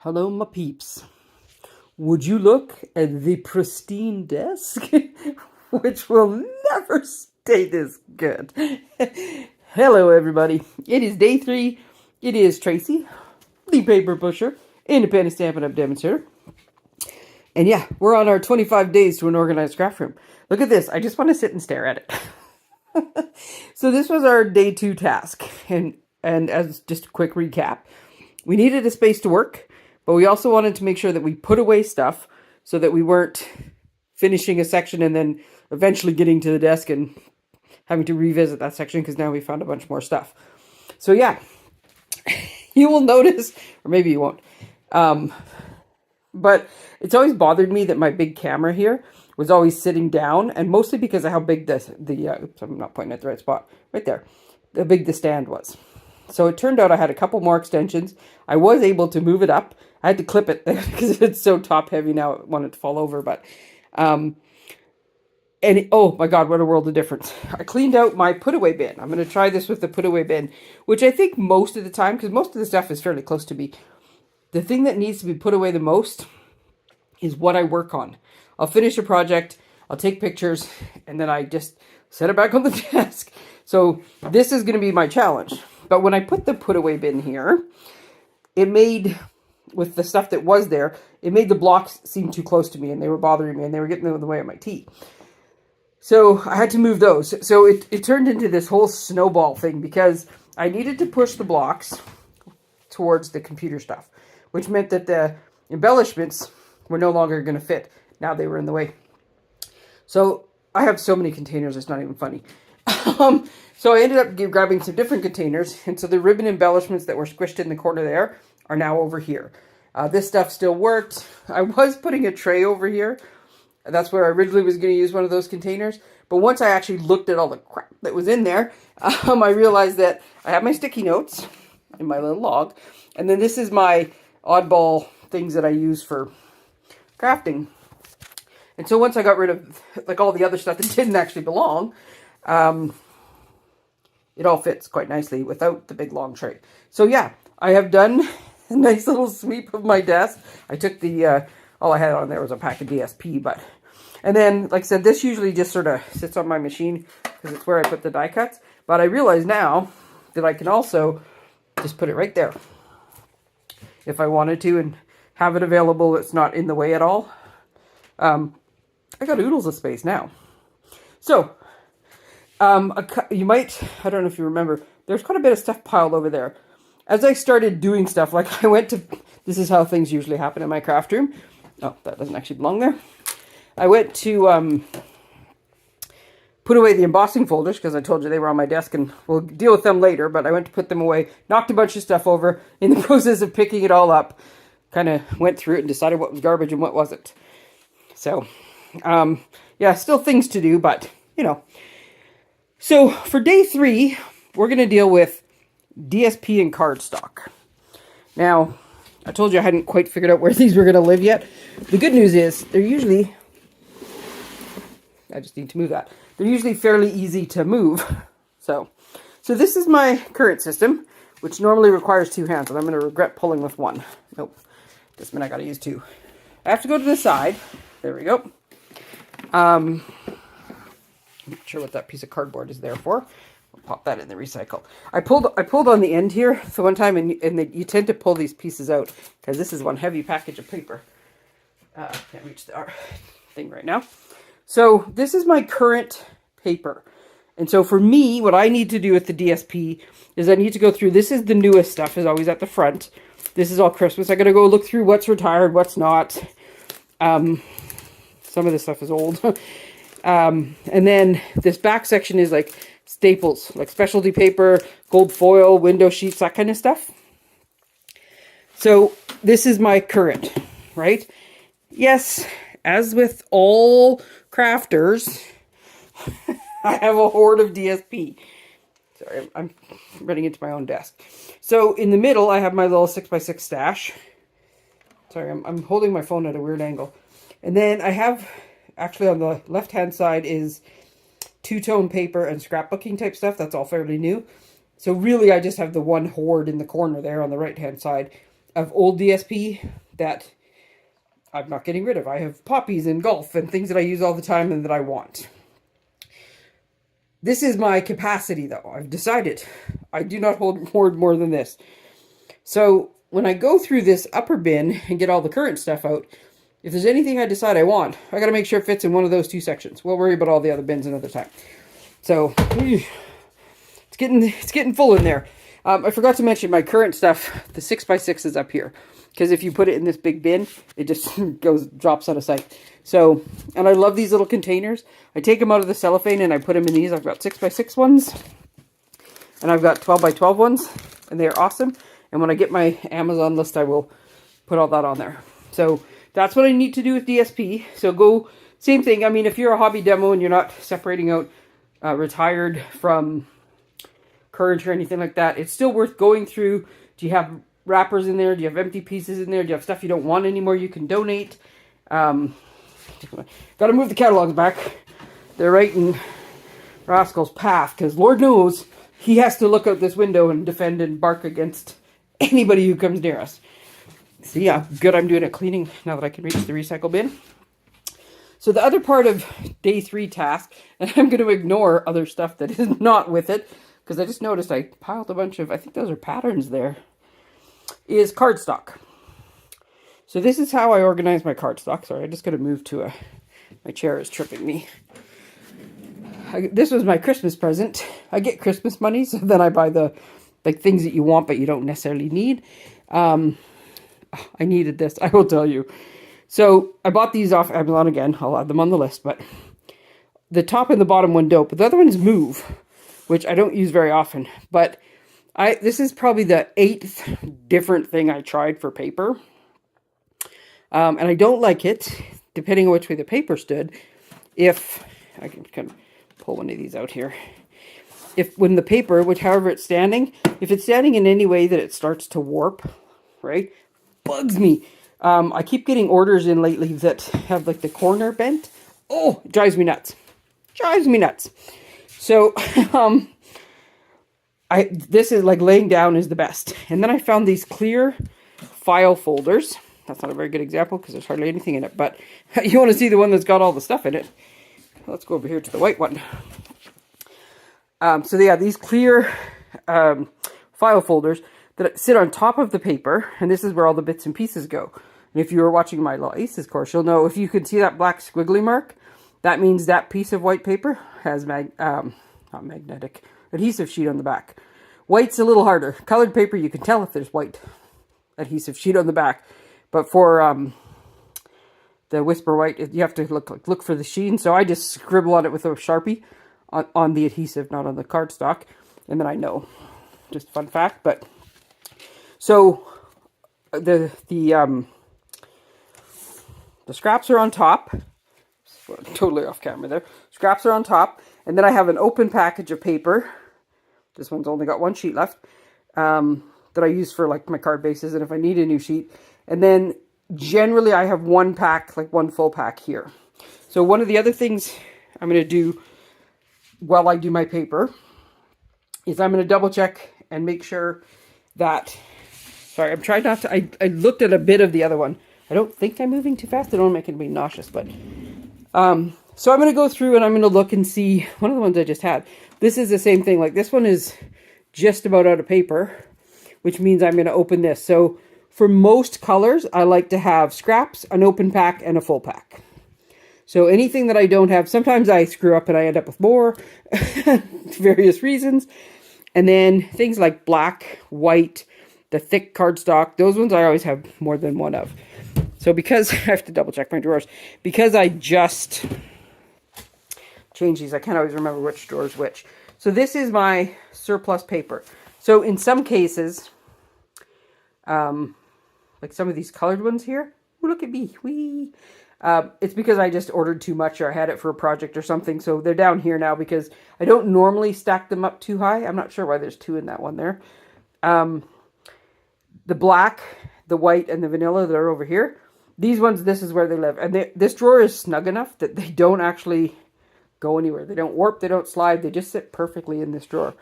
Hello, my peeps. Would you look at the pristine desk, which will never stay this good? Hello, everybody. It is day 3. It is Tracey, the paper pusher, independent Stampin' Up! Demonstrator. And yeah, we're on our 25 days to an organized craft room. Look at this. I just want to sit and stare at it. So this was our day 2 task. And as just a quick recap, we needed a space to work. But we also wanted to make sure that we put away stuff so that we weren't finishing a section and then eventually getting to the desk and having to revisit that section because now we found a bunch more stuff. So yeah, you will notice, or maybe you won't, but it's always bothered me that my big camera here was always sitting down, and mostly because of how big oops, I'm not pointing at the right spot, right there, how big the stand was. So it turned out I had a couple more extensions. I was able to move it up. I had to clip it there because it's so top heavy now. I wanted to fall over, but, oh my God, what a world of difference. I cleaned out my put away bin. I'm going to try this with the put away bin, which I think most of the time, because most of the stuff is fairly close to me, the thing that needs to be put away the most is what I work on. I'll finish a project, I'll take pictures, and then I just set it back on the desk. So this is going to be my challenge. But when I put the put away bin here, it made, with the stuff that was there, it made the blocks seem too close to me and they were bothering me and they were getting in the way of my tea. So I had to move those. So it turned into this whole snowball thing because I needed to push the blocks towards the computer stuff, which meant that the embellishments were no longer going to fit. Now they were in the way. So I have so many containers, it's not even funny. So I ended up grabbing some different containers, and so the ribbon embellishments that were squished in the corner there are now over here. This stuff still worked. I was putting a tray over here. That's where I originally was going to use one of those containers, but once I actually looked at all the crap that was in there, I realized that I have my sticky notes in my little log, and then this is my oddball things that I use for crafting. And so once I got rid of like all the other stuff that didn't actually belong, it all fits quite nicely without the big long tray. So yeah, I have done a nice little sweep of my desk. I took the, all I had on there was a pack of DSP, and then, like I said, this usually just sort of sits on my machine because it's where I put the die cuts. But I realize now that I can also just put it right there if I wanted to and have it available. It's not in the way at all. I got oodles of space now. So, you might, I don't know if you remember, there's quite a bit of stuff piled over there. As I started doing stuff, like I went to, this is how things usually happen in my craft room. Oh, that doesn't actually belong there. I went to put away the embossing folders because I told you they were on my desk and we'll deal with them later, but I went to put them away, knocked a bunch of stuff over. In the process of picking it all up, kind of went through it and decided what was garbage and what wasn't. So, yeah, still things to do, but, you know. So, for day 3, we're going to deal with DSP and Cardstock. Now, I told you I hadn't quite figured out where these were going to live yet. The good news is, they're usually, I just need to move that. They're usually fairly easy to move. So this is my current system, which normally requires 2 hands, and I'm going to regret pulling with 1. Nope, this meant I got to use 2. I have to go to the side. There we go. I'm not sure what that piece of cardboard is there for. I'll pop that in the recycle. I pulled on the end here the one time, and you tend to pull these pieces out because this is one heavy package of paper. Can't reach the thing right now. So this is my current paper. And so for me, what I need to do with the DSP is I need to go through, this is the newest stuff, is always at the front. This is all Christmas. I got to go look through what's retired, what's not. Some of this stuff is old. And then this back section is like staples, like specialty paper, gold foil, window sheets, that kind of stuff. So this is my current, right? Yes, as with all crafters, I have a hoard of DSP. Sorry, I'm running into my own desk. So in the middle, I have my little 6x6 stash. Sorry, I'm holding my phone at a weird angle. And then I have, actually on the left-hand side is two-tone paper and scrapbooking type stuff. That's all fairly new. So really I just have the one hoard in the corner there on the right-hand side. of old DSP that I'm not getting rid of. I have poppies and golf and things that I use all the time and that I want. This is my capacity, though. I've decided I do not hoard more than this. So when I go through this upper bin and get all the current stuff out, if there's anything I decide I want, I got to make sure it fits in one of those two sections. We'll worry about all the other bins another time. So it's getting full in there. I forgot to mention my current stuff. The 6x6 is up here, because if you put it in this big bin, it just drops out of sight. So, and I love these little containers. I take them out of the cellophane and I put them in these. I've got 6x6 ones, and I've got 12x12 ones, and they're awesome. And when I get my Amazon list, I will put all that on there. So that's what I need to do with DSP. So go, same thing. I mean, if you're a hobby demo and you're not separating out retired from current or anything like that, it's still worth going through. Do you have wrappers in there? Do you have empty pieces in there? Do you have stuff you don't want anymore you can donate? Got to move the catalogs back. They're right in Rascal's path, because Lord knows he has to look out this window and defend and bark against anybody who comes near us. So yeah, good I'm doing a cleaning now that I can reach the recycle bin. So the other part of day 3 task, and I'm going to ignore other stuff that is not with it, because I just noticed I piled a bunch of, I think those are patterns there, is cardstock. So this is how I organize my cardstock. Sorry, I just got to move to my chair is tripping me. This was my Christmas present. I get Christmas money, so then I buy the things that you want but you don't necessarily need. I needed this, I will tell you. So I bought these off Amazon again. I'll add them on the list, but the top and the bottom one don't, but the other ones move, which I don't use very often. But this is probably the 8th different thing I tried for paper. And I don't like it, depending on which way the paper stood. If I can kind of pull one of these out here. When the paper, however it's standing, if it's standing in any way that it starts to warp, right, bugs me. I keep getting orders in lately that have like the corner bent. Oh, it drives me nuts. Drives me nuts. So, this is like laying down is the best. And then I found these clear file folders. That's not a very good example because there's hardly anything in it, but you want to see the one that's got all the stuff in it. Let's go over here to the white one. So yeah, these clear file folders that sit on top of the paper, and this is where all the bits and pieces go. And if you were watching my Law Aces course, you'll know if you can see that black squiggly mark, that means that piece of white paper has not magnetic, adhesive sheet on the back. White's a little harder. Colored paper, you can tell if there's white adhesive sheet on the back. But for the Whisper White, you have to look for the sheen. So I just scribble on it with a Sharpie on the adhesive, not on the cardstock. And then I know. Just a fun fact. But so the scraps are on top. Totally off camera there. Scraps are on top. And then I have an open package of paper. This one's only got one sheet left. That I use for like my card bases and if I need a new sheet. And then generally I have one pack, like one full pack here. So one of the other things I'm going to do while I do my paper is I'm going to double check and make sure that, sorry, I'm trying not to, I looked at a bit of the other one. I don't think I'm moving too fast. I don't want to make anybody nauseous, but, so I'm going to go through and I'm going to look and see one of the ones I just had. This is the same thing. Like this one is just about out of paper, which means I'm going to open this. So for most colors, I like to have scraps, an open pack, and a full pack. So anything that I don't have, sometimes I screw up and I end up with more, various reasons. And then things like black, white, the thick cardstock, those ones I always have more than one of. So because, I have to double check my drawers, because I just changed these, I can't always remember which drawer is which. So this is my surplus paper. So in some cases, like some of these colored ones here, oh, look at me, wee. It's because I just ordered too much or I had it for a project or something. So they're down here now because I don't normally stack them up too high. I'm not sure why there's 2 in that one there. The black, the white, and the vanilla that are over here. These ones, this is where they live. And this drawer is snug enough that they don't actually go anywhere. They don't warp, they don't slide. They just sit perfectly in this drawer.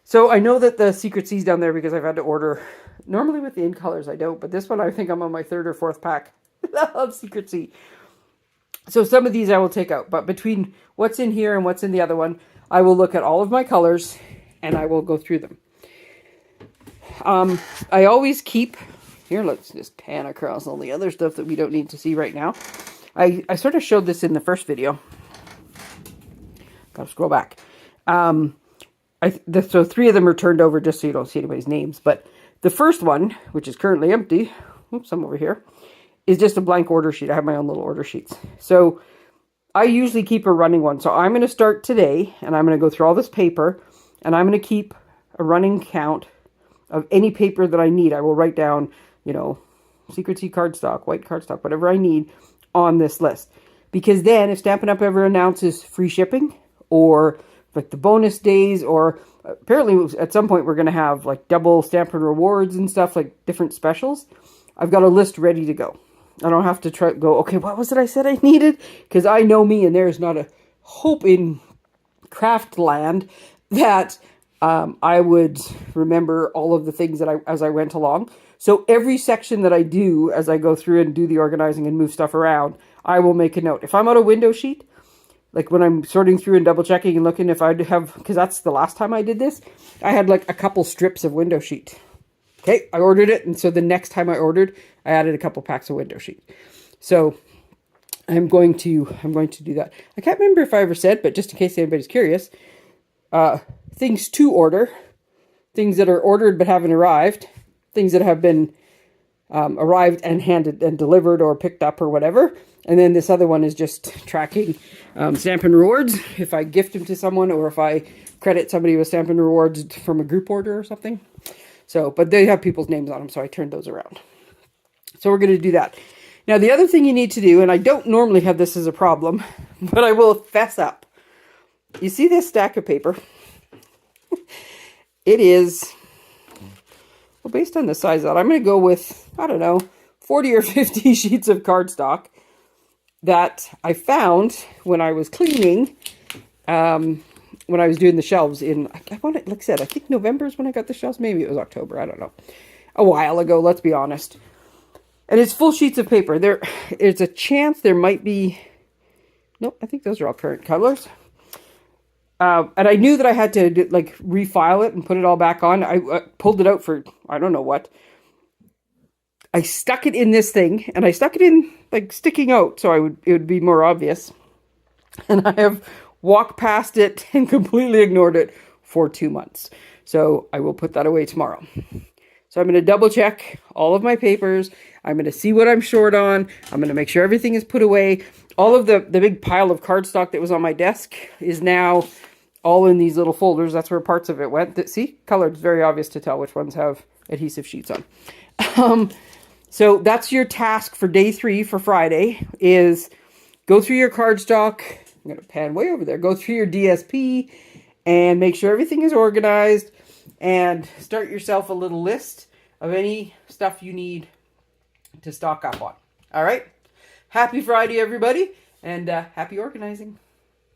So I know that the Secret C's down there because I've had to order. Normally with the in colors I don't, but this one I think I'm on my 3rd or 4th pack of Secret C. So some of these I will take out, but between what's in here and what's in the other one, I will look at all of my colors and I will go through them. I always keep, here let's just pan across all the other stuff that we don't need to see right now. I sort of showed this in the first video. Gotta scroll back. So 3 of them are turned over just so you don't see anybody's names, but the first one, which is currently empty, oops, I'm over here, is just a blank order sheet. I have my own little order sheets. So I usually keep a running one. So I'm going to start today and I'm going to go through all this paper and I'm going to keep a running count of any paper that I need. I will write down, you know, Secret C cardstock, white cardstock, whatever I need on this list. Because then if Stampin' Up! Ever announces free shipping or like the bonus days, or apparently at some point we're going to have like double Stampin' rewards and stuff, like different specials, I've got a list ready to go. I don't have to go, okay, what was it I said I needed? Because I know me, and there's not a hope in craft land that I would remember all of the things that as I went along. So every section that I do as I go through and do the organizing and move stuff around, I will make a note. If I'm on a window sheet, like when I'm sorting through and double checking and looking if I'd have, because that's the last time I did this, I had like a couple strips of window sheet. Okay, I ordered it, and so the next time I ordered, I added a couple packs of window sheet. So I'm going to do that. I can't remember if I ever said, but just in case anybody's curious, things to order, things that are ordered but haven't arrived, things that have been arrived and handed and delivered or picked up or whatever. And then this other one is just tracking Stampin' rewards, if I gift them to someone or if I credit somebody with Stampin' rewards from a group order or something. So, but they have people's names on them, so I turned those around. So we're going to do that. Now, the other thing you need to do, and I don't normally have this as a problem, but I will fess up. You see this stack of paper? It is, well, based on the size of that, I'm going to go with, I don't know, 40 or 50 sheets of cardstock that I found when I was cleaning, when I was doing the shelves in, I want it, like I said, I think November is when I got the shelves. Maybe it was October. I don't know. A while ago, let's be honest. And it's full sheets of paper. There's a chance there might be, nope, I think those are all current colors. And I knew that I had to refile it and put it all back on. I pulled it out for, I don't know what. I stuck it in this thing, and I stuck it in like sticking out so it would be more obvious. And I have walked past it and completely ignored it for 2 months. So I will put that away tomorrow. So I'm going to double check all of my papers. I'm going to see what I'm short on. I'm going to make sure everything is put away. All of the big pile of cardstock that was on my desk is now all in these little folders. That's where parts of it went. See, colored is very obvious to tell which ones have adhesive sheets on. So that's your task for day 3 for Friday, is go through your cardstock. I'm going to pan way over there. Go through your DSP and make sure everything is organized, and start yourself a little list of any stuff you need to stock up on. All right. Happy Friday, everybody, and happy organizing.